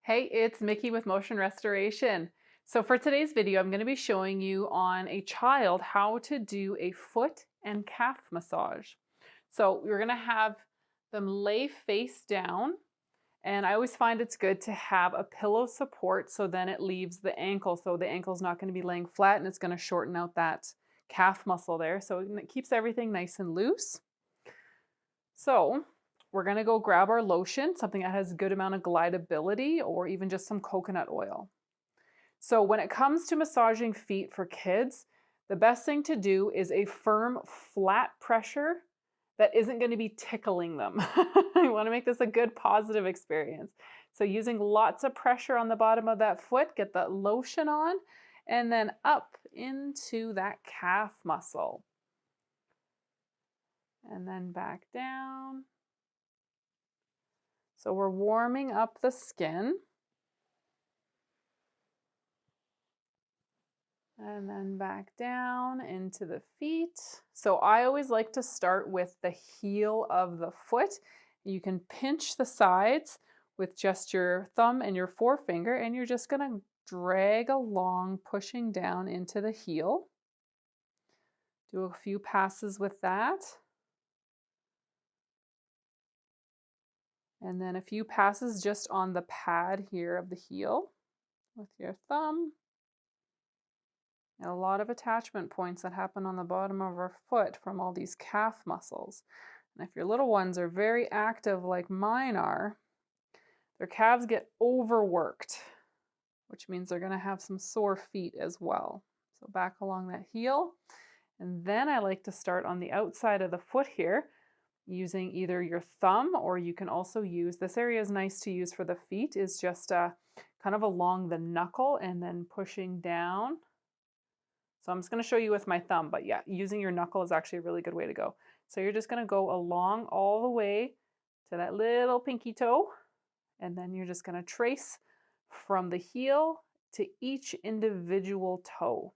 Hey, it's Mickey with Motion Restoration. So for today's video, I'm going to be showing you on a child how to do a foot and calf massage. So you're going to have them lay face down, and I always find it's good to have a pillow support so then it leaves the ankle, so the ankle's not going to be laying flat and it's going to shorten out that calf muscle there. So it keeps everything nice and loose. So we're going to go grab our lotion, something that has a good amount of glidability, or even just some coconut oil. So when it comes to massaging feet for kids, the best thing to do is a firm, flat pressure that isn't going to be tickling them. You want to make this a good, positive experience. So using lots of pressure on the bottom of that foot, get that lotion on, and then up into that calf muscle. And then back down. So we're warming up the skin. And then back down into the feet. So I always like to start with the heel of the foot. You can pinch the sides with just your thumb and your forefinger, and you're just going to drag along, pushing down into the heel. Do a few passes with that. And then a few passes just on the pad here of the heel with your thumb. And a lot of attachment points that happen on the bottom of our foot from all these calf muscles. And if your little ones are very active like mine are, their calves get overworked, which means they're going to have some sore feet as well. So back along that heel. And then I like to start on the outside of the foot here using either your thumb, or you can also use, this area is nice to use for the feet, is just kind of along the knuckle and then pushing down. So I'm just going to show you with my thumb, but yeah, using your knuckle is actually a really good way to go. So you're just going to go along all the way to that little pinky toe, and then you're just going to trace from the heel to each individual toe.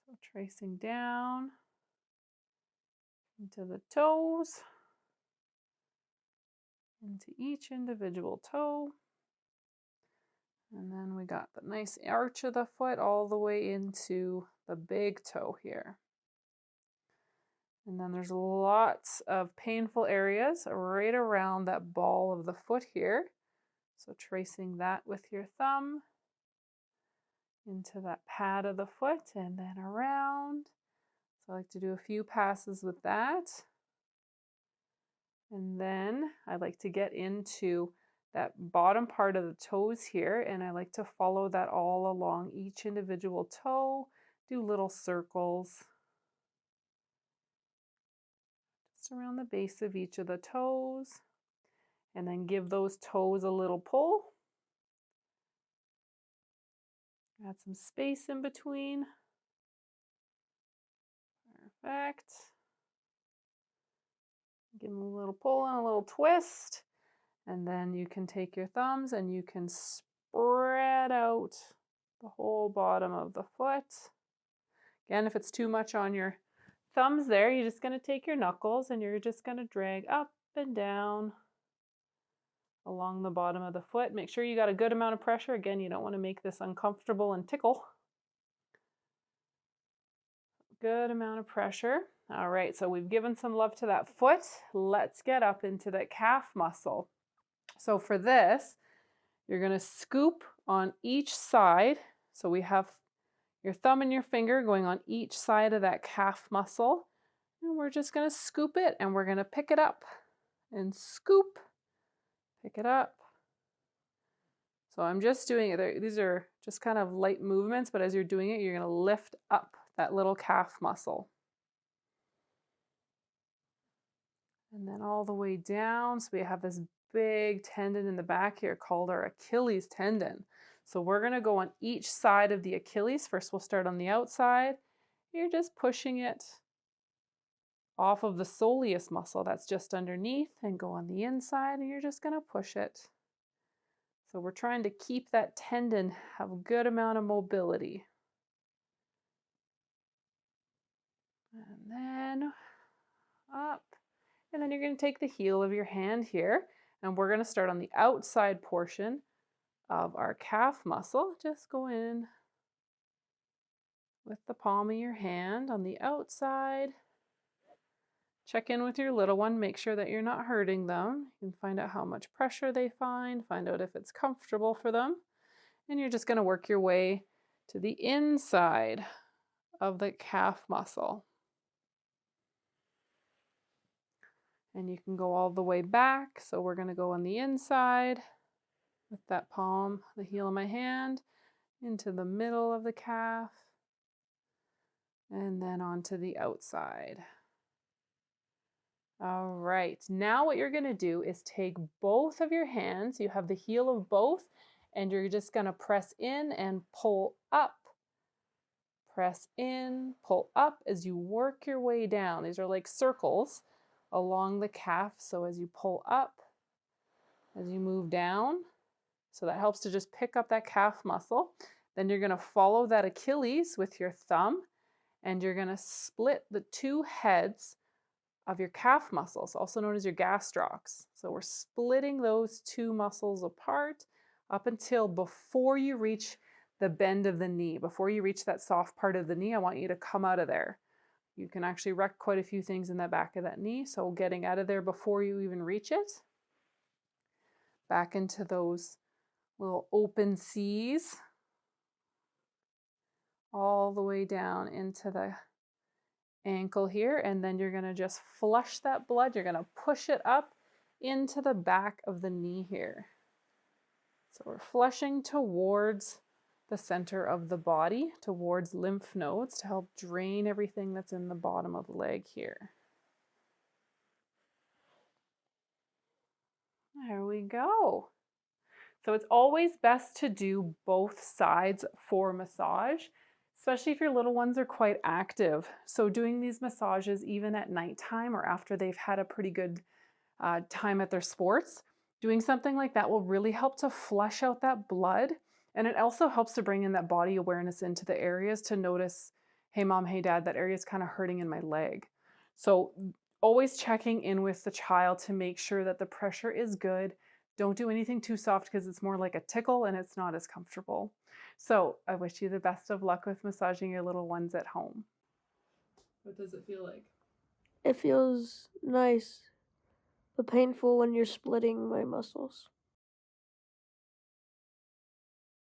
So tracing down into the toes, into each individual toe. And then we got the nice arch of the foot all the way into the big toe here. And then there's lots of painful areas right around that ball of the foot here. So tracing that with your thumb into that pad of the foot and then around. So I like to do a few passes with that. And then I like to get into that bottom part of the toes here, and I like to follow that all along each individual toe, do little circles just around the base of each of the toes, and then give those toes a little pull. Add some space in between. Perfect. Give them a little pull and a little twist. And then you can take your thumbs and you can spread out the whole bottom of the foot. Again, if it's too much on your thumbs there, you're just going to take your knuckles and you're just going to drag up and down along the bottom of the foot. Make sure you got a good amount of pressure. Again, you don't want to make this uncomfortable and tickle. Good amount of pressure. All right, so we've given some love to that foot. Let's get up into that calf muscle. So for this, you're going to scoop on each side. So we have your thumb and your finger going on each side of that calf muscle. And we're just going to scoop it and we're going to pick it up and scoop, pick it up. So I'm just doing it. These are just kind of light movements, but as you're doing it, you're going to lift up that little calf muscle. And then all the way down. So we have this big tendon in the back here called our Achilles tendon. So we're going to go on each side of the Achilles. First, we'll start on the outside. You're just pushing it off of the soleus muscle that's just underneath and go on the inside, and you're just going to push it. So we're trying to keep that tendon have a good amount of mobility. And then up. And then you're going to take the heel of your hand here. And we're going to start on the outside portion of our calf muscle. Just go in with the palm of your hand on the outside. Check in with your little one, make sure that you're not hurting them. You can find out how much pressure they find out if it's comfortable for them. And you're just going to work your way to the inside of the calf muscle. And you can go all the way back. So we're going to go on the inside with that palm, the heel of my hand, into the middle of the calf, and then onto the outside. All right, now what you're going to do is take both of your hands, you have the heel of both, and you're just going to press in and pull up. Press in, pull up as you work your way down. These are like circles along the calf. So as you pull up, as you move down, so that helps to just pick up that calf muscle. Then you're going to follow that Achilles with your thumb, and you're going to split the two heads of your calf muscles, also known as your gastrocs. So we're splitting those two muscles apart up until before you reach the bend of the knee. Before you reach that soft part of the knee, I want you to come out of there. You can actually wreck quite a few things in the back of that knee, so getting out of there before you even reach it. Back into those little open C's, all the way down into the ankle here, and then you're going to just flush that blood. You're going to push it up into the back of the knee here. So we're flushing towards the center of the body, towards lymph nodes to help drain everything that's in the bottom of the leg here. There we go. So it's always best to do both sides for massage, especially if your little ones are quite active. So doing these massages even at nighttime or after they've had a pretty good time at their sports, doing something like that will really help to flush out that blood. And it also helps to bring in that body awareness into the areas to notice, hey mom, hey dad, that area is kind of hurting in my leg. So always checking in with the child to make sure that the pressure is good. Don't do anything too soft because it's more like a tickle and it's not as comfortable. So I wish you the best of luck with massaging your little ones at home. What does it feel like? It feels nice, but painful when you're splitting my muscles.